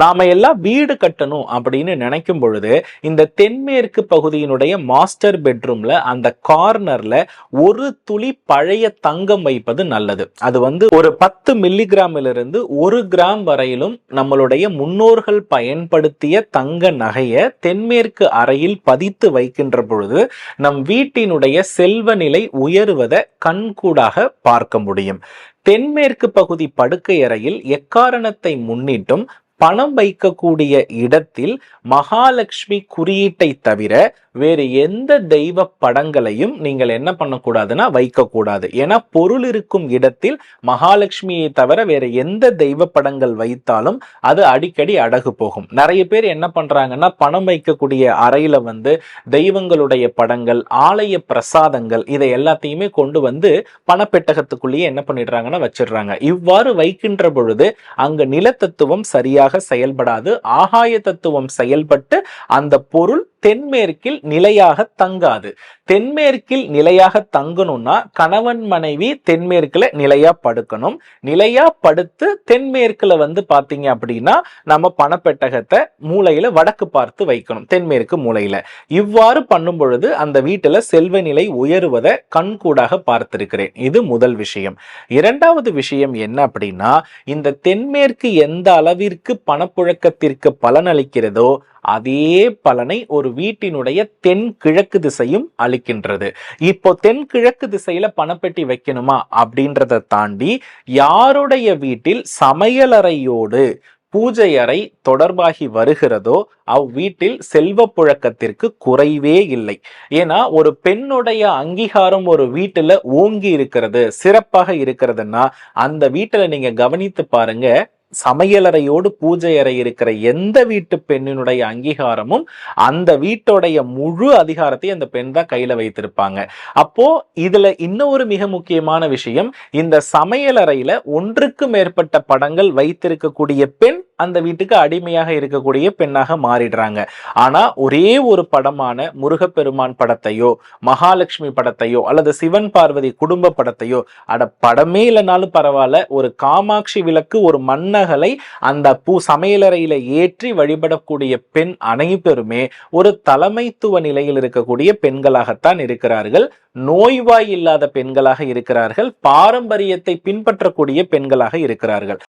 நாம எல்லாம் வீடு கட்டணும் அப்படின்னு நினைக்கும் பொழுது இந்த தென்மேற்கு பகுதியினுடைய மாஸ்டர் பெட்ரூம்ல அந்த கார்னர்ல ஒரு துளி பழைய தங்கம் வைப்பது நல்லது. அது ஒரு 10 மில்லிகிராமிலிருந்து 1 கிராம் வரையிலும் நம்மளுடைய முன்னோர்கள் பயன்படுத்திய தங்க நகையை தென்மேற்கு அறையில் பதித்து வைக்கின்ற பொழுது நம் வீட்டினுடைய செல்வ நிலை உயருவதை கண்கூடாக பார்க்க முடியும். தென்மேற்கு பகுதி படுக்கை அறையில் எக்காரணத்தை முன்னிட்டும் பணம் வைக்கக்கூடிய இடத்தில் மகாலட்சுமி குறியீட்டை தவிர வேறு எந்த தெய்வ படங்களையும் நீங்கள் என்ன பண்ணக்கூடாதுன்னா வைக்கக்கூடாது. ஏன்னா பொருள் இருக்கும் இடத்தில் மகாலட்சுமியை தவிர வேற எந்த தெய்வ படங்கள் வைத்தாலும் அது அடிக்கடி அடகு போகும். நிறைய பேர் என்ன பண்றாங்கன்னா பணம் வைக்கக்கூடிய அறையில தெய்வங்களுடைய படங்கள், ஆலய பிரசாதங்கள் இதை எல்லாத்தையுமே கொண்டு பணப்பெட்டகத்துக்குள்ளேயே என்ன பண்ணிடுறாங்கன்னா வச்சிடுறாங்க. இவ்வாறு வைக்கின்ற பொழுது அங்க நிலத்தத்துவம் சரியாக செயல்படாது. ஆகாய தத்துவம் செயல்பட்டு அந்த பொருள் தென்மேற்கில் நிலையாக தங்காது. தென்மேற்கில் நிலையாக தங்கணும்னா கணவன் மனைவி தென்மேற்குல நிலையா படுக்கணும். நிலையா படுத்து தென்மேற்குல பாத்தீங்க அப்படின்னா நம்ம பணப்பெட்டகத்தை மூலையில வடக்கு பார்த்து வைக்கணும், தென்மேற்கு மூலையில. இவ்வாறு பண்ணும் பொழுது அந்த வீட்டுல செல்வ நிலை உயருவதை கண்கூடாக பார்த்திருக்கிறேன். இது முதல் விஷயம். இரண்டாவது விஷயம் என்ன அப்படின்னா, இந்த தென்மேற்கு எந்த அளவிற்கு பணப்புழக்கத்திற்கு பலனளிக்கிறதோ அதே பலனை ஒரு வீட்டினுடைய தென்கிழக்கு திசையும் அளிக்கின்றது. இப்போ தென்கிழக்கு திசையில பணப்பெட்டி வைக்கணுமா அப்படின்றத தாண்டி யாருடைய வீட்டில் சமையலறையோடு பூஜை அறை தொடர்பாகி வருகிறதோ அவ்வீட்டில் செல்வ புழக்கத்திற்கு குறைவே இல்லை. ஏன்னா ஒரு பெண்ணுடைய அங்கீகாரம் ஒரு வீட்டுல ஓங்கி இருக்கிறது, சிறப்பாக இருக்கிறதுன்னா அந்த வீட்டுல நீங்க கவனித்து பாருங்க, சமையலறையோடு பூஜை அறை இருக்கிற எந்த வீட்டு பெண்ணினுடைய அங்கீகாரமும் அந்த வீட்டுடைய முழு அதிகாரத்தையும் அந்த பெண் தான் கையில வைத்திருப்பாங்க. அப்போ இதுல இன்னொரு மிக முக்கியமான விஷயம், இந்த சமையலறையில ஒன்றுக்கு மேற்பட்ட படங்கள் வைத்திருக்கக்கூடிய பெண் அந்த வீட்டுக்கு அடிமையாக இருக்கக்கூடிய பெண்ணாக மாறிடுறாங்க. ஆனா ஒரே ஒரு படமான முருகப்பெருமான் படத்தையோ மகாலட்சுமி படத்தையோ அல்லது சிவன் பார்வதி குடும்ப படத்தையோ படமே இல்லைனாலும் பரவாயில்ல, ஒரு காமாட்சி விளக்கு, ஒரு மண்ணகலை அந்த சமையலறையில ஏற்றி வழிபடக்கூடிய பெண் அனைவருமே ஒரு தலைமைத்துவ நிலையில் இருக்கக்கூடிய பெண்களாகத்தான் இருக்கிறார்கள். நோய்வாய் இல்லாத பெண்களாக இருக்கிறார்கள். பாரம்பரியத்தை பின்பற்றக்கூடிய பெண்களாக இருக்கிறார்கள்.